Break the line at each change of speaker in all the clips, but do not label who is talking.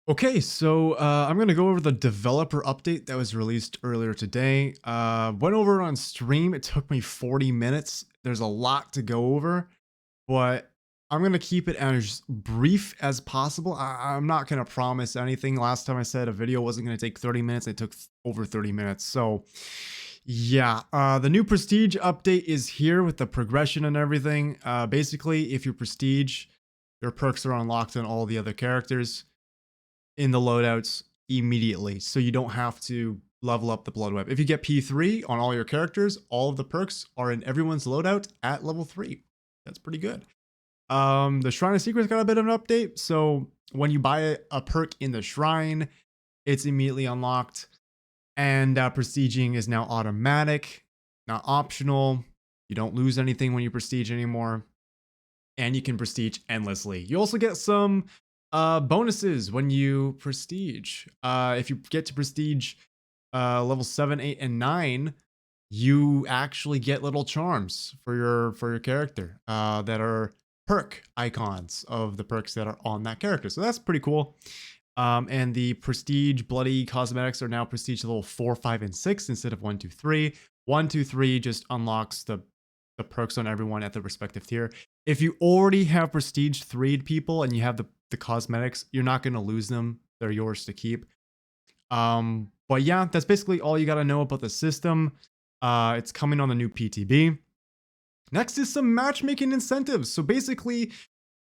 Okay, so I'm going to go over the developer update that was released earlier today. Went over it on stream. It took me 40 minutes. There's a lot to go over, but I'm going to keep it as brief as possible. I'm not going to promise anything. Last time I said a video wasn't going to take 30 minutes. It took over 30 minutes. So yeah, the new Prestige update is here with the progression and everything. Basically, if you Prestige, your perks are unlocked on all the other characters in the loadouts immediately, so you don't have to level up the blood web. If you get P3 on all your characters, all of the perks are in everyone's loadout at level 3. That's pretty good. The Shrine of Secrets got a bit of an update, so when you buy a perk in the shrine, it's immediately unlocked, and prestiging is now automatic, not optional. You don't lose anything when you prestige anymore, and you can prestige endlessly. You also get some bonuses when you prestige. If you get to prestige level 7, 8, and 9, you actually get little charms for your character that are perk icons of the perks that are on that character. So that's pretty cool. And the prestige bloody cosmetics are now prestige level 4, 5, and 6 instead of 1, 2, 3. 1, 2, 3 just unlocks the perks on everyone at the respective tier. If you already have prestige 3'd people and you have the cosmetics, you're not going to lose them. They're yours to keep. But yeah, that's basically all you got to know about the system. It's coming on the new PTB. Next is some matchmaking incentives. So basically,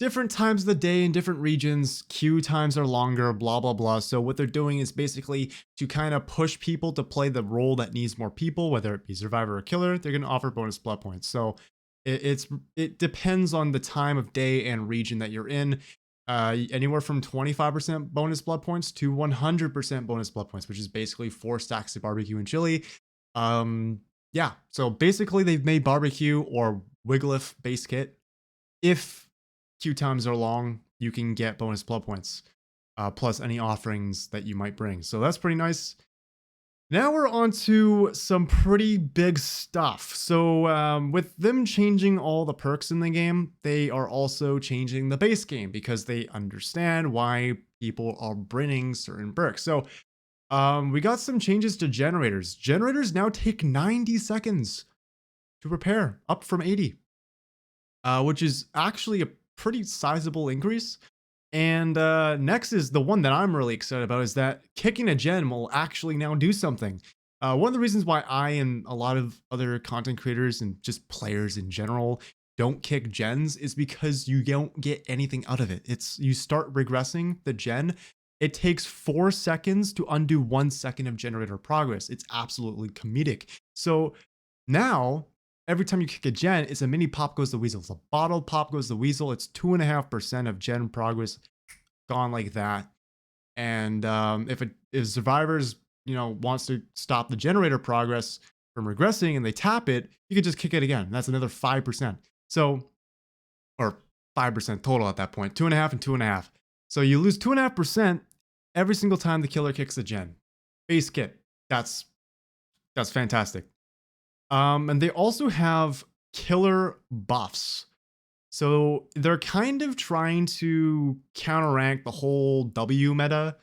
different times of the day in different regions, queue times are longer, blah, blah, blah. So what they're doing is basically to kind of push people to play the role that needs more people, whether it be survivor or killer, they're going to offer bonus blood points. So it depends on the time of day and region that you're in. Anywhere from 25% bonus blood points to 100% bonus blood points, which is basically 4 stacks of barbecue and chili. Yeah, so basically they've made barbecue or Wigglyf base kit. If queue times are long, you can get bonus blood points, plus any offerings that you might bring. So that's pretty nice. Now we're on to some pretty big stuff. So with them changing all the perks in the game, they are also changing the base game because they understand why people are bringing certain perks. So we got some changes to generators. Generators now take 90 seconds to repair, up from 80, which is actually a pretty sizable increase. And next is the one that I'm really excited about, is that kicking a gen will actually now do something. One of the reasons why I and a lot of other content creators and just players in general don't kick gens is because you don't get anything out of it. It's you start regressing the gen. It takes 4 seconds to undo 1 second of generator progress. It's absolutely comedic. So now every time you kick a gen, it's a mini Pop Goes the Weasel. It's a bottle Pop Goes the Weasel. It's 2.5% of gen progress gone like that. And if survivors wants to stop the generator progress from regressing and they tap it, you can just kick it again. That's another 5%. So, or 5% total at that point, 2.5 and 2.5. So you lose 2.5% every single time the killer kicks a gen. Base kit. That's fantastic. And they also have killer buffs. So they're kind of trying to counteract the whole W meta.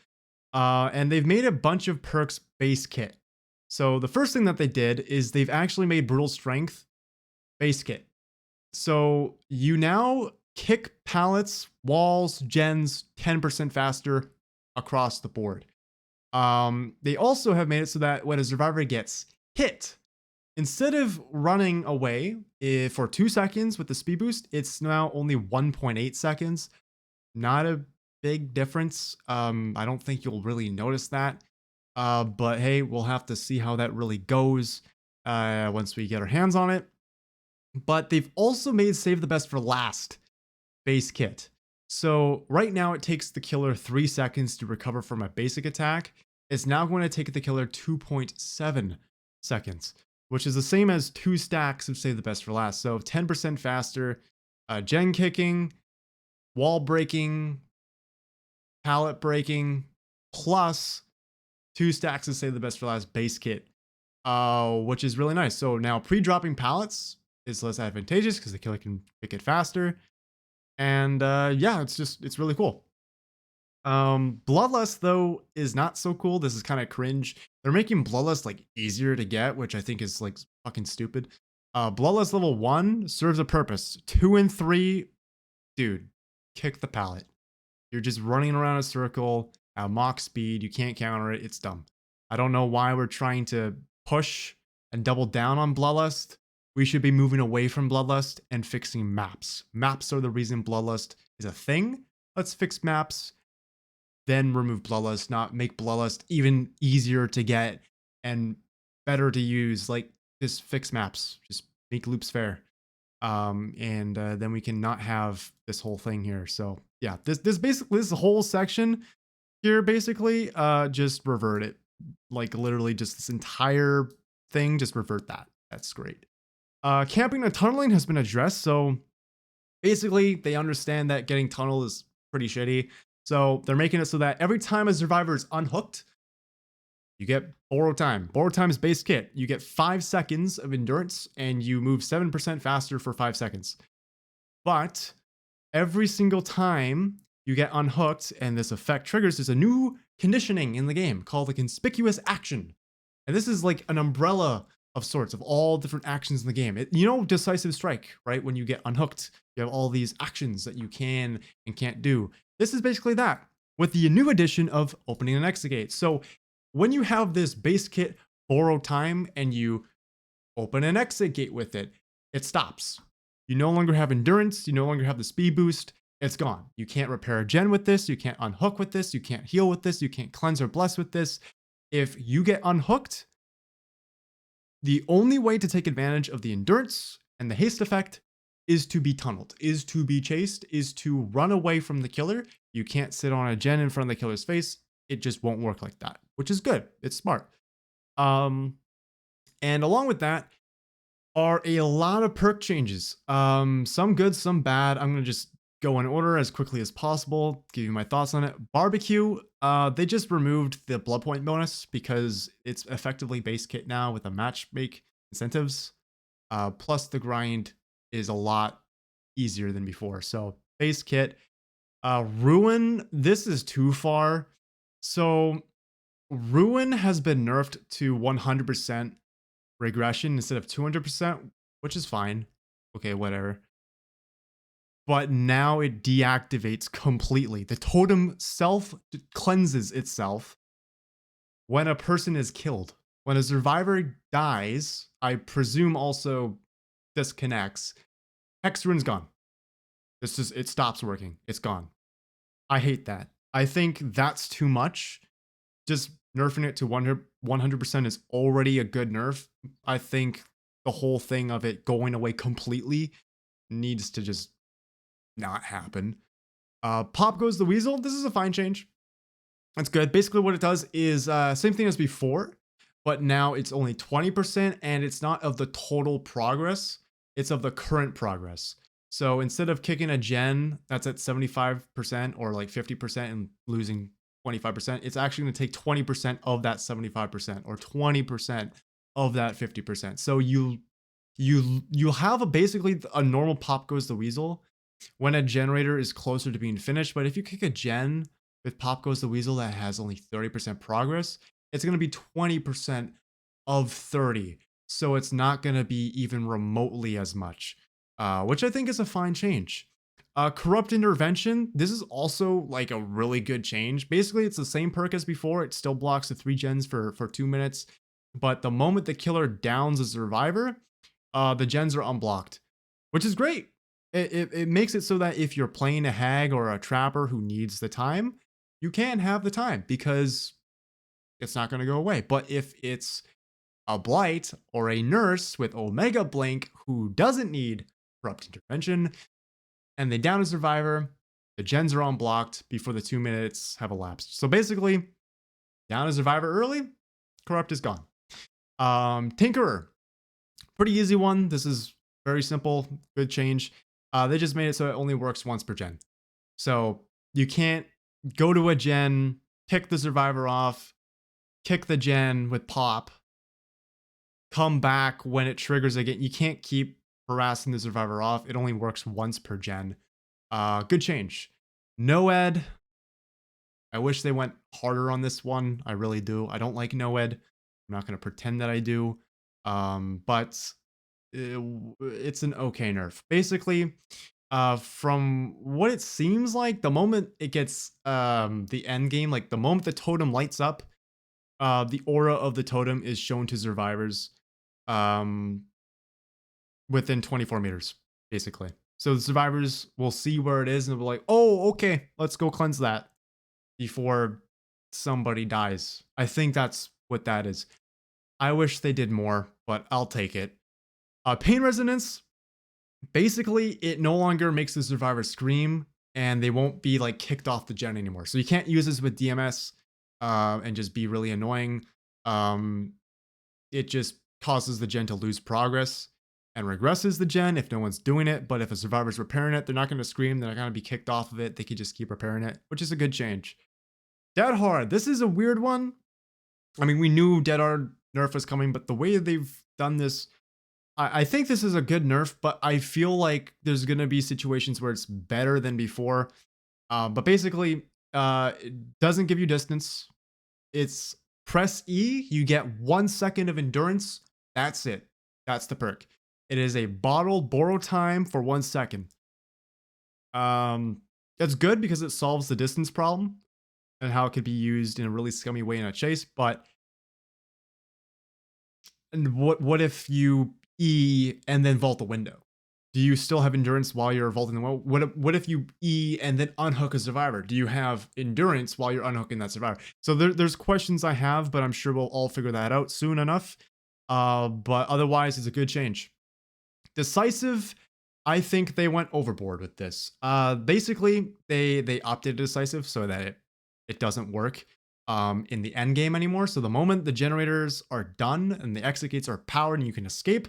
And they've made a bunch of perks base kit. So the first thing that they did is they've actually made Brutal Strength base kit. So you now kick pallets, walls, gens 10% faster across the board. They also have made it so that when a survivor gets hit, instead of running away for 2 seconds with the speed boost, it's now only 1.8 seconds. Not a big difference. I don't think you'll really notice that. But hey, we'll have to see how that really goes once we get our hands on it. But they've also made Save the Best for Last base kit. So right now it takes the killer 3 seconds to recover from a basic attack. It's now going to take the killer 2.7 seconds, which is the same as 2 stacks of Save the Best for Last. So 10% faster, gen kicking, wall breaking, pallet breaking, plus 2 stacks of Save the Best for Last base kit, which is really nice. So now pre-dropping pallets is less advantageous because the killer can pick it faster. And yeah, it's really cool. Bloodlust though is not so cool. This is kind of cringe. They're making Bloodlust like easier to get, which I think is like fucking stupid. Bloodlust level 1 serves a purpose. 2 and 3, dude, kick the pallet. You're just running around a circle at Mach speed. You can't counter it. It's dumb. I don't know why we're trying to push and double down on Bloodlust. We should be moving away from Bloodlust and fixing maps. Maps are the reason Bloodlust is a thing. Let's fix maps, then remove Bloodlust, not make Bloodlust even easier to get and better to use. Like, just fix maps. Just make loops fair. And then we can not have this whole thing here. So yeah, this whole section here basically just revert it. Like literally just this entire thing, just revert that. That's great. Camping and tunneling has been addressed. So basically they understand that getting tunnel is pretty shitty. So they're making it so that every time a survivor is unhooked, you get borrow time. Borrow time is base kit. You get 5 seconds of endurance and you move 7% faster for 5 seconds. But every single time you get unhooked and this effect triggers, there's a new conditioning in the game called the conspicuous action. And this is like an umbrella of sorts of all different actions in the game. You know, decisive strike, right? When you get unhooked, you have all these actions that you can and can't do. This is basically that with the new addition of opening an exit gate. So when you have this base kit borrow time and you open an exit gate with it, it stops. You no longer have endurance. You no longer have the speed boost. It's gone. You can't repair a gen with this. You can't unhook with this. You can't heal with this. You can't cleanse or bless with this. If you get unhooked, the only way to take advantage of the endurance and the haste effect is to be tunneled, is to be chased, is to run away from the killer. You can't sit on a gen in front of the killer's face. It just won't work like that, which is good. It's smart. And along with that are a lot of perk changes. Some good, some bad. I'm going to just go in order as quickly as possible, give you my thoughts on it. Barbecue, they just removed the blood point bonus because it's effectively base kit now with the matchmake incentives. Plus the grind is a lot easier than before. So base kit. Ruin, this is too far. So Ruin has been nerfed to 100% regression instead of 200%, which is fine. Okay, whatever. But now it deactivates completely. The totem self cleanses itself when a person is killed. When a survivor dies, I presume also disconnects, Hex Rune's gone. It stops working. It's gone. I hate that. I think that's too much. Just nerfing it to 100% is already a good nerf. I think the whole thing of it going away completely needs to just not happen. Pop Goes the Weasel. This is a fine change. That's good. Basically what it does is same thing as before, but now it's only 20% and it's not of the total progress. It's of the current progress. So instead of kicking a gen that's at 75% or like 50% and losing 25%, it's actually going to take 20% of that 75% or 20% of that 50%. So you'll have basically a normal Pop Goes the Weasel when a generator is closer to being finished. But if you kick a gen with Pop Goes the Weasel that has only 30% progress, it's going to be 20% of 30. So it's not going to be even remotely as much, which I think is a fine change. Corrupt Intervention, this is also like a really good change. Basically, it's the same perk as before. It still blocks the 3 gens for 2 minutes. But the moment the killer downs a survivor, the gens are unblocked, which is great. It makes it so that if you're playing a hag or a trapper who needs the time, you can have the time because it's not going to go away. But if it's a blight or a nurse with Omega Blink who doesn't need Corrupt Intervention and they down a survivor, the gens are unblocked before the 2 minutes have elapsed. So basically, down a survivor early, Corrupt is gone. Tinkerer, pretty easy one. This is very simple, good change. They just made it so it only works once per gen. So you can't go to a gen, kick the survivor off, kick the gen with pop, come back when it triggers again. You can't keep harassing the survivor off. It only works once per gen. Good change. Noed, I wish they went harder on this one. I really do. I don't like Noed. I'm not going to pretend that I do. But it's an okay nerf. Basically, from what it seems like, the moment it gets the end game, like the moment the totem lights up, the aura of the totem is shown to survivors um, within 24 meters, basically. So the survivors will see where it is and they'll be like, oh, okay, let's go cleanse that before somebody dies. I think that's what that is. I wish they did more, but I'll take it. Pain resonance, basically, it no longer makes the survivor scream and they won't be like kicked off the gen anymore. So you can't use this with DMS and just be really annoying. It just causes the gen to lose progress and regresses the gen if no one's doing it. But if a survivor's repairing it, they're not going to scream. They're not going to be kicked off of it. They can just keep repairing it, which is a good change. Dead Hard. This is a weird one. I mean, we knew Dead Hard nerf was coming, but the way they've done this, I think this is a good nerf, but I feel like there's going to be situations where it's better than before. But basically, it doesn't give you distance. It's press E, you get 1 second of endurance. That's it. That's the perk. It is a bottle borrow time for 1 second. That's good because it solves the distance problem and how it could be used in a really scummy way in a chase. But and what if you E and then vault the window? Do you still have endurance while you're vaulting the window? What if you E and then unhook a survivor? Do you have endurance while you're unhooking that survivor? So there's questions I have, but I'm sure we'll all figure that out soon enough. But otherwise, it's a good change. Decisive, I think they went overboard with this. Basically, they opted Decisive so that it doesn't work in the end game anymore. So the moment the generators are done and the exit gates are powered and you can escape,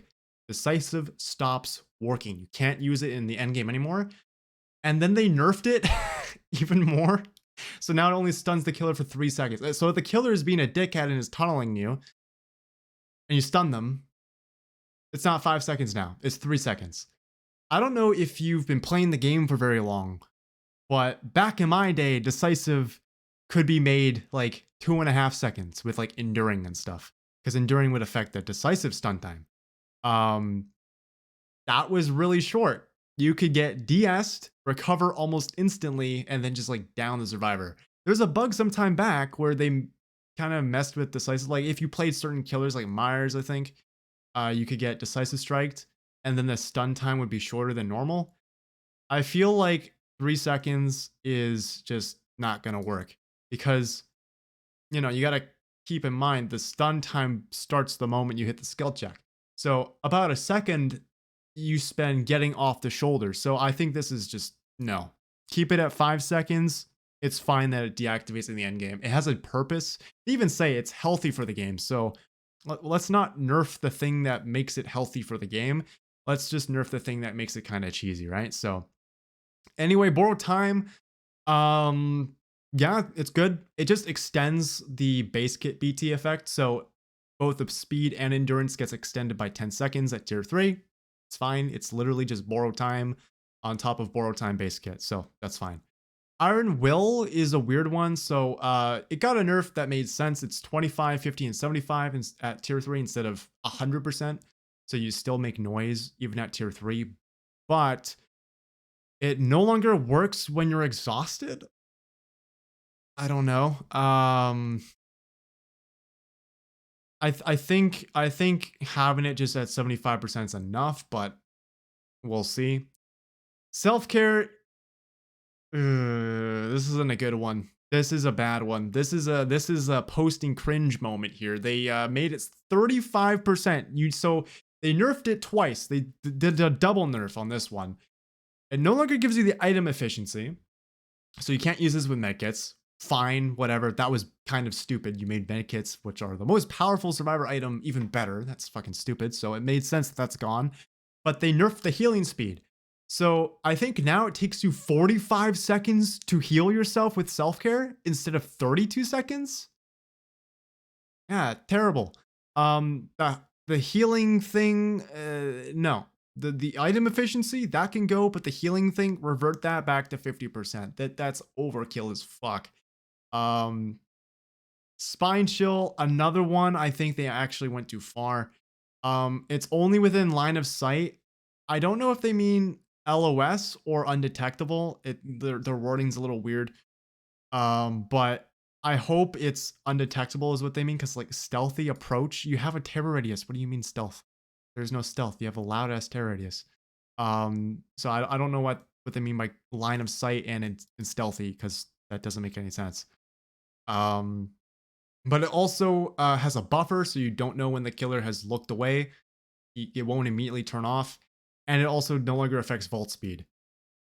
Decisive stops working. You can't use it in the end game anymore. And then they nerfed it even more. So now it only stuns the killer for 3 seconds. So if the killer is being a dickhead and is tunneling you, and you stun them, it's not 5 seconds now. It's 3 seconds. I don't know if you've been playing the game for very long, but back in my day, Decisive could be made like 2.5 seconds with like enduring and stuff, because enduring would affect the Decisive stun time. That was really short. You could get DS'd, recover almost instantly, and then just like down the survivor. There's a bug some time back where they kind of messed with Decisive. Like if you played certain killers like Myers, I think, you could get Decisive striked, and then the stun time would be shorter than normal. I feel like 3 seconds is just not going to work because, you know, you got to keep in mind the stun time starts the moment you hit the skill check. So about a second you spend getting off the shoulder. So I think this is just no. Keep it at 5 seconds. It's fine that it deactivates in the end game. It has a purpose. They even say it's healthy for the game. So let's not nerf the thing that makes it healthy for the game. Let's just nerf the thing that makes it kind of cheesy, right? So anyway, borrow time. Yeah, it's good. It just extends the base kit BT effect. So both the speed and endurance gets extended by 10 seconds at tier 3. It's fine. It's literally just borrow time on top of borrow time base kit. So that's fine. Iron Will is a weird one. So it got a nerf that made sense. It's 25, 50, and 75 at tier 3 instead of 100%. So you still make noise even at tier 3. But it no longer works when you're exhausted. I don't know. I think having it just at 75% is enough, but we'll see. Self-care. This isn't a good one. This is a bad one. This is a posting cringe moment here. They made it 35%. So they nerfed it twice. They did a double nerf on this one. It no longer gives you the item efficiency, so you can't use this with medkits. Fine, whatever. That was kind of stupid. You made medkits, which are the most powerful survivor item, even better. That's fucking stupid. So it made sense that that's gone. But they nerfed the healing speed. So I think now it takes you 45 seconds to heal yourself with self-care instead of 32 seconds. Yeah, terrible. The healing thing, no. The item efficiency, that can go, but the healing thing, revert that back to 50%. That's overkill as fuck. Um, Spine Chill, another one. I think they actually went too far. It's only within line of sight. I don't know if they mean LOS or undetectable. Their wording's a little weird. But I hope it's undetectable is what they mean, because like stealthy approach, you have a terror radius. What do you mean stealth? There's no stealth. You have a loud ass terror radius. So I don't know what they mean by line of sight and stealthy, because that doesn't make any sense. But it also has a buffer, so you don't know when the killer has looked away. It won't immediately turn off, and it also no longer affects vault speed.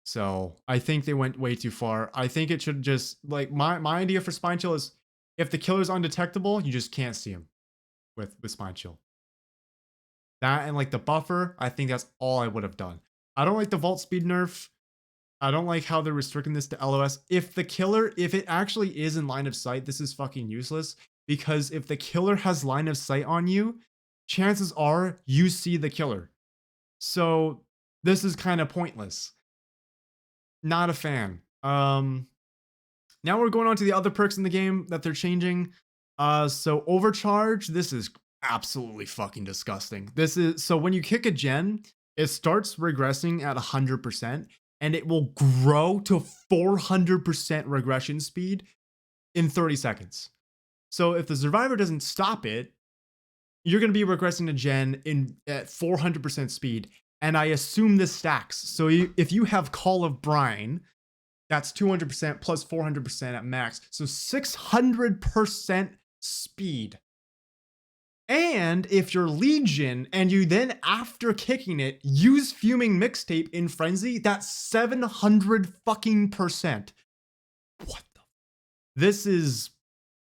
So I think they went way too far. I think it should just like my idea for Spine Chill is if the killer's undetectable, you just can't see him with Spine Chill. That and like the buffer, I think that's all I would have done. I don't like the vault speed nerf. I don't like how they're restricting this to LOS. If the killer, if it actually is in line of sight, this is fucking useless, because if the killer has line of sight on you, chances are you see the killer. So this is kind of pointless. Not a fan. Now we're going on to the other perks in the game that they're changing. So Overcharge, this is absolutely fucking disgusting. This is so when you kick a gen, it starts regressing at 100%, and it will grow to 400% regression speed in 30 seconds. So if the survivor doesn't stop it, you're going to be regressing a gen at 400% speed. And I assume this stacks. So if you have Call of Brine, that's 200% plus 400% at max. So 600% speed. And if you're Legion and you then, after kicking it, use Fuming Mixtape in Frenzy, that's 700 fucking percent. What the?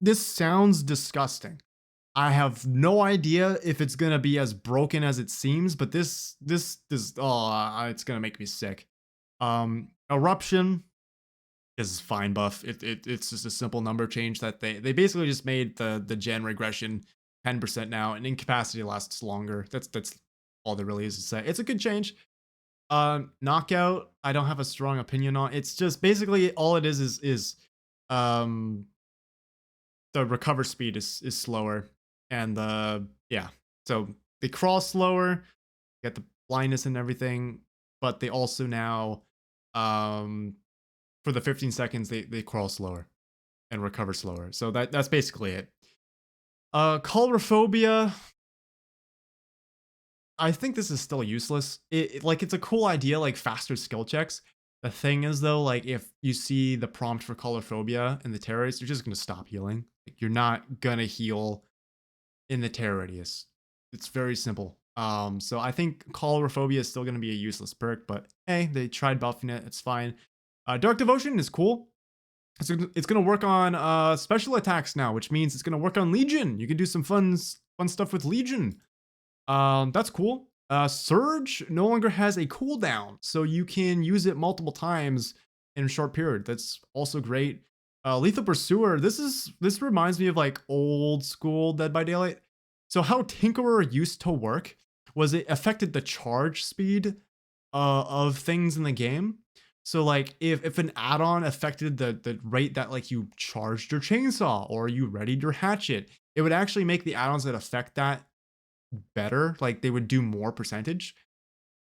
This sounds disgusting. I have no idea if it's gonna be as broken as it seems, but this oh, it's gonna make me sick. Eruption is fine buff. It's just a simple number change that they basically just made the gen regression 10% now, and incapacity lasts longer. That's all there really is to say. It's a good change. Knockout, I don't have a strong opinion on. It's just basically all it is the recover speed is slower, and yeah, so they crawl slower, get the blindness and everything, but they also now for the 15 seconds they crawl slower and recover slower. So that's basically it. Phobia, I think this is still useless. Like it's a cool idea, like faster skill checks. The thing is though, like if you see the prompt for Phobia in the terrorist, you're just gonna stop healing. Like, you're not gonna heal in the terror radius. It's very simple. So I think Phobia is still gonna be a useless perk, but hey, they tried buffing it. It's fine. Dark Devotion is cool. It's gonna work on special attacks now, which means it's gonna work on Legion. You can do some fun stuff with Legion. That's cool. Surge no longer has a cooldown, so you can use it multiple times in a short period. That's also great. Lethal Pursuer, this reminds me of like old school Dead by Daylight. So how Tinkerer used to work was it affected the charge speed of things in the game. So like if an add-on affected the rate that like you charged your chainsaw or you readied your hatchet, it would actually make the add-ons that affect that better. Like they would do more percentage.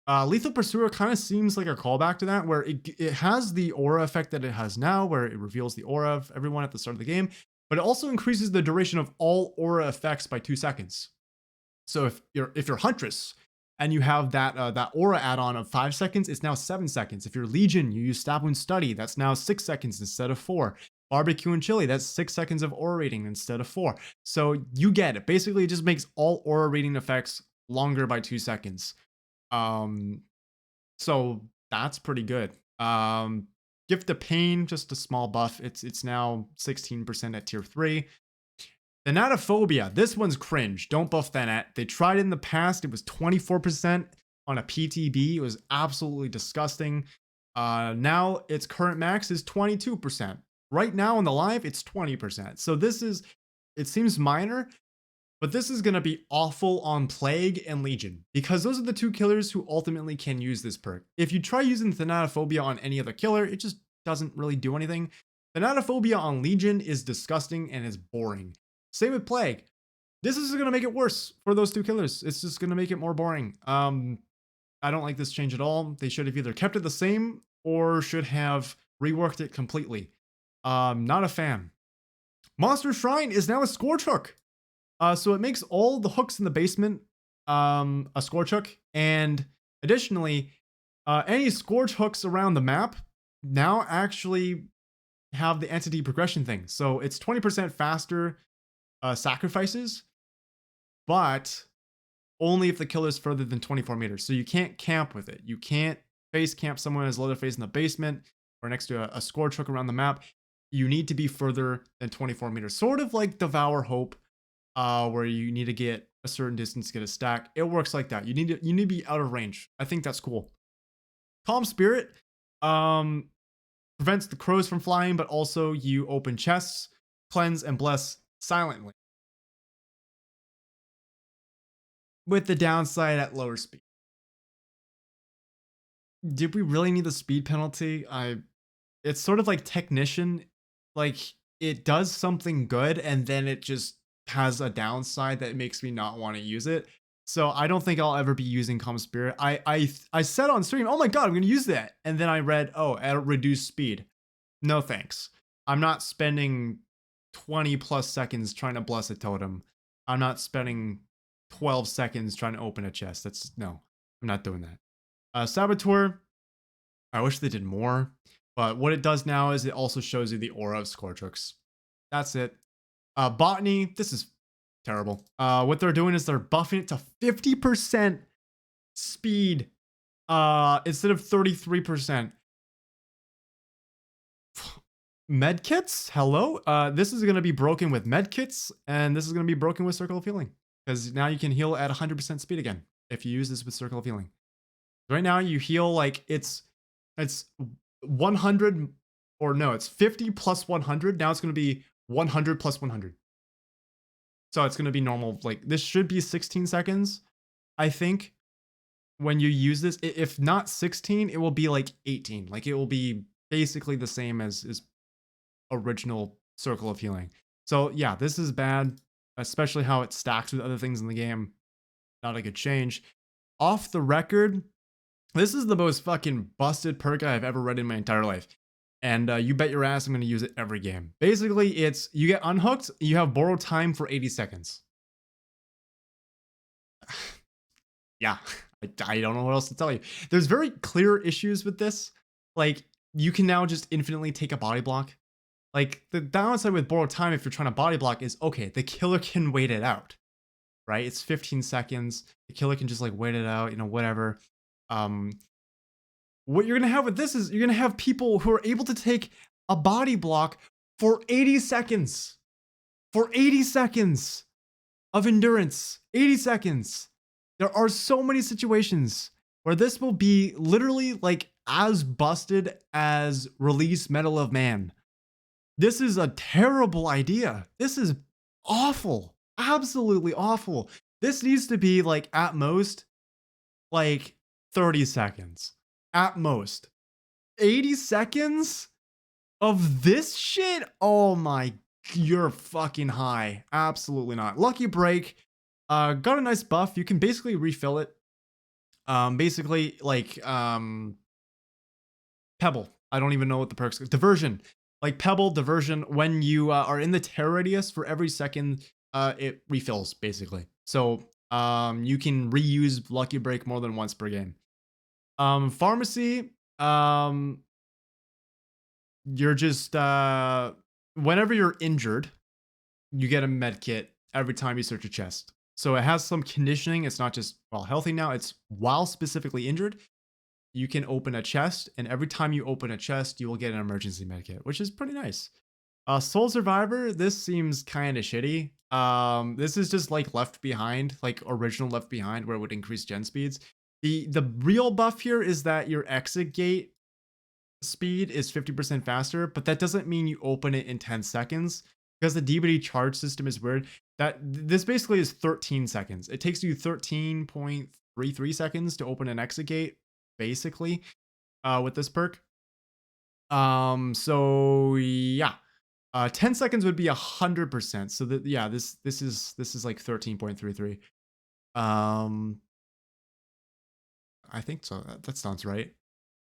Lethal Pursuer kind of seems like a callback to that, where it has the aura effect that it has now, where it reveals the aura of everyone at the start of the game, but it also increases the duration of all aura effects by 2 seconds. So if you're Huntress and you have that aura add-on of 5 seconds, it's now 7 seconds. If you're Legion, you use Stab Wound Study, that's now 6 seconds instead of 4. Barbecue and Chili, that's 6 seconds of aura rating instead of 4. So you get it. Basically, it just makes all aura rating effects longer by 2 seconds. So that's pretty good. Gift of Pain, just a small buff. It's now 16% at tier 3. The Nanophobia, this one's cringe. Don't buff that at. They tried it in the past. It was 24% on a PTB. It was absolutely disgusting. Now its current max is 22%. Right now on the live, it's 20%. So it seems minor, but this is going to be awful on Plague and Legion, because those are the 2 killers who ultimately can use this perk. If you try using Thanatophobia on any other killer, it just doesn't really do anything. The Nanophobia on Legion is disgusting and is boring. Same with Plague. This is going to make it worse for those two killers. It's just going to make it more boring. I don't like this change at all. They should have either kept it the same or should have reworked it completely. Not a fan. Monster Shrine is now a Scourge Hook. So it makes all the hooks in the basement a Scourge Hook. And additionally, any Scourge Hooks around the map now actually have the entity progression thing. So it's 20% faster sacrifices, but only if the kill is further than 24 meters. So you can't camp with it. You can't face camp someone as Leatherface in the basement or next to a Scourge Hook around the map. You need to be further than 24 meters. Sort of like Devour Hope, where you need to get a certain distance to get a stack. It works like that. You need to be out of range. I think that's cool. Calm Spirit prevents the crows from flying, but also you open chests, cleanse, and bless silently, with the downside at lower speed. Did we really need the speed penalty? It's sort of like Technician. Like, it does something good and then it just has a downside that makes me not want to use it. So I don't think I'll ever be using Calm Spirit. I said on stream, oh my god, I'm gonna use that. And then I read, oh, at reduced speed. No thanks. I'm not spending 20 plus seconds trying to bless a totem. I'm not spending 12 seconds trying to open a chest. No, I'm not doing that. Saboteur, I wish they did more. But what it does now is it also shows you the aura of Scourge Hooks. That's it. Botany, this is terrible. What they're doing is they're buffing it to 50% speed instead of 33%. Medkits? Hello? This is going to be broken with medkits, and this is going to be broken with Circle of Healing. Because now you can heal at 100% speed again if you use this with Circle of Healing. Right now you heal like it's 100, or no, it's 50 plus 100. Now it's going to be 100 plus 100. So it's going to be normal. Like, this should be 16 seconds, I think, when you use this. If not 16, it will be like 18. Like, it will be basically the same as original Circle of Healing. So yeah, this is bad, especially how it stacks with other things in the game. Not a good change. Off the record, this is the most fucking busted perk I've ever read in my entire life. And you bet your ass I'm going to use it every game. Basically, it's you get unhooked, you have borrowed time for 80 seconds. Yeah, I don't know what else to tell you. There's very clear issues with this. Like, you can now just infinitely take a body block. Like, the downside with borrowed time, if you're trying to body block, is okay, the killer can wait it out, right? It's 15 seconds. The killer can just like wait it out, whatever. What you're gonna have with this is you're gonna have people who are able to take a body block for 80 seconds. For 80 seconds of endurance. 80 seconds. There are so many situations where this will be literally like as busted as Release Medal of Man. This is a terrible idea. This is awful. Absolutely awful. This needs to be like at most like 30 seconds. At most. 80 seconds of this shit? Oh my, you're fucking high. Absolutely not. Lucky Break. Got a nice buff. You can basically refill it. Basically like Pebble. I don't even know what the perks. Diversion. Like Pebble, Diversion, when you are in the terror radius, for every second, it refills, basically. So you can reuse Lucky Break more than once per game. Pharmacy, you're just, whenever you're injured, you get a med kit every time you search a chest. So it has some conditioning. It's not just while healthy now, it's while specifically injured. You can open a chest, and every time you open a chest, you will get an emergency medkit, which is pretty nice. Soul Survivor, this seems kind of shitty. This is just like Left Behind, like original Left Behind, where it would increase gen speeds. The real buff here is that your exit gate speed is 50% faster, but that doesn't mean you open it in 10 seconds because the DBD charge system is weird. This basically is 13 seconds. It takes you 13.33 seconds to open an exit gate, basically, with this perk. So yeah. 10 seconds would be 100%. So that yeah, this is like 13.33. Um, I think so. That sounds right.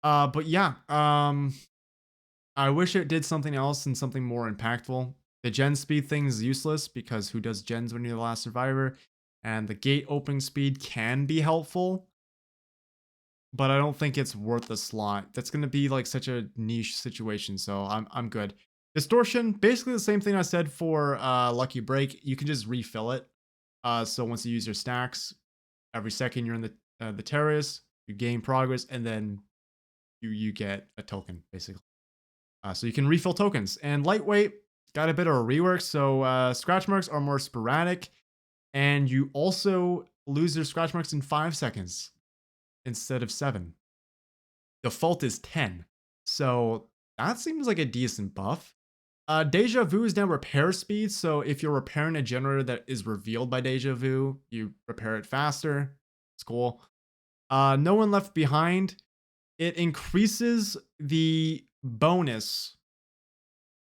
But yeah, I wish it did something else and something more impactful. The gen speed thing is useless because who does gens when you're the last survivor? And the gate opening speed can be helpful, but I don't think it's worth the slot. That's gonna be like such a niche situation, so I'm good. Distortion, basically the same thing I said for Lucky Break. You can just refill it. So once you use your stacks, every second you're in the terrace, you gain progress, and then you get a token basically. So you can refill tokens. And lightweight got a bit of a rework, so scratch marks are more sporadic, and you also lose your scratch marks in 5 seconds instead of 7. Default is 10. So that seems like a decent buff. Deja Vu is now repair speed, so if you're repairing a generator that is revealed by Deja Vu, you repair it faster. It's cool. No One Left Behind, it increases the bonus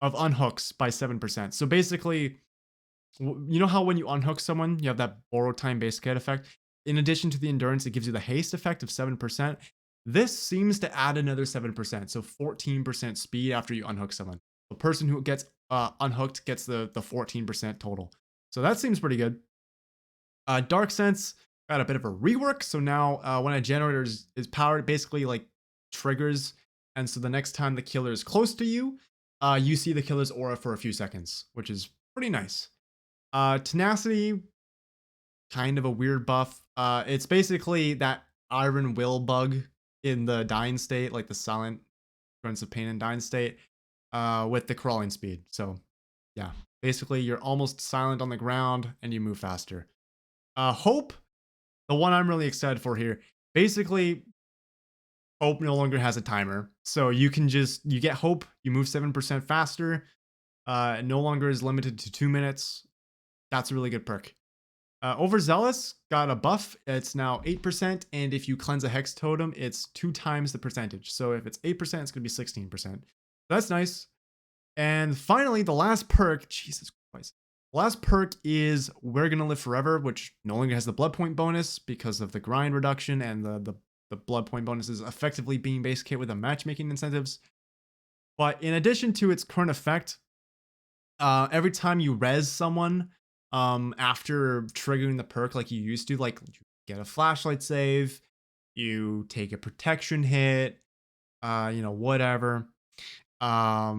of unhooks by 7%. So basically, you know how when you unhook someone, you have that borrowed time base kit effect? In addition to the endurance, it gives you the haste effect of 7%. This seems to add another 7%, so 14% speed after you unhook someone. The person who gets unhooked gets the 14% total. So that seems pretty good. Darksense got a bit of a rework. So now when a generator is powered, it basically like triggers. And so the next time the killer is close to you, you see the killer's aura for a few seconds, which is pretty nice. Tenacity, kind of a weird buff. It's basically that Iron Will bug in the dying state, like the silent Grunts of Pain and dying state, with the crawling speed. So yeah, basically you're almost silent on the ground and you move faster. Hope, the one I'm really excited for here. Basically, Hope no longer has a timer. So you can you get Hope, you move 7% faster. It no longer is limited to 2 minutes. That's a really good perk. Overzealous got a buff. It's now 8%, and if you cleanse a hex totem, it's 2 times the percentage. So if it's 8%, it's going to be 16%. That's nice. And finally, the last perk, Jesus Christ. The last perk is We're Gonna Live Forever, which no longer has the blood point bonus because of the grind reduction and the blood point bonuses effectively being base kit with the matchmaking incentives. But in addition to its current effect, every time you res someone, after triggering the perk like you used to, like you get a flashlight save, you take a protection hit, whatever.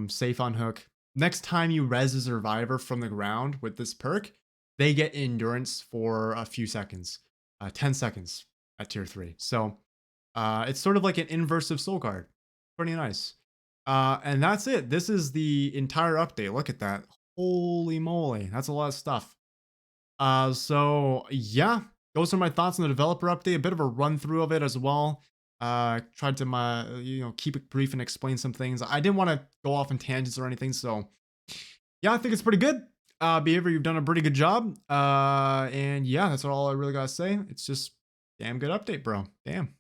Safe on hook. Next time you res a survivor from the ground with this perk, they get endurance for a few seconds, 10 seconds at tier 3. So it's sort of like an inverse of Soul Guard. Pretty nice. And that's it. This is the entire update. Look at that. Holy moly. That's a lot of stuff. So yeah, those are my thoughts on the developer update. A bit of a run through of it as well. Tried to keep it brief and explain some things. I didn't want to go off on tangents or anything. So yeah, I think it's pretty good. Behavior, you've done a pretty good job. And yeah, that's all I really gotta say. It's just damn good update, bro. Damn.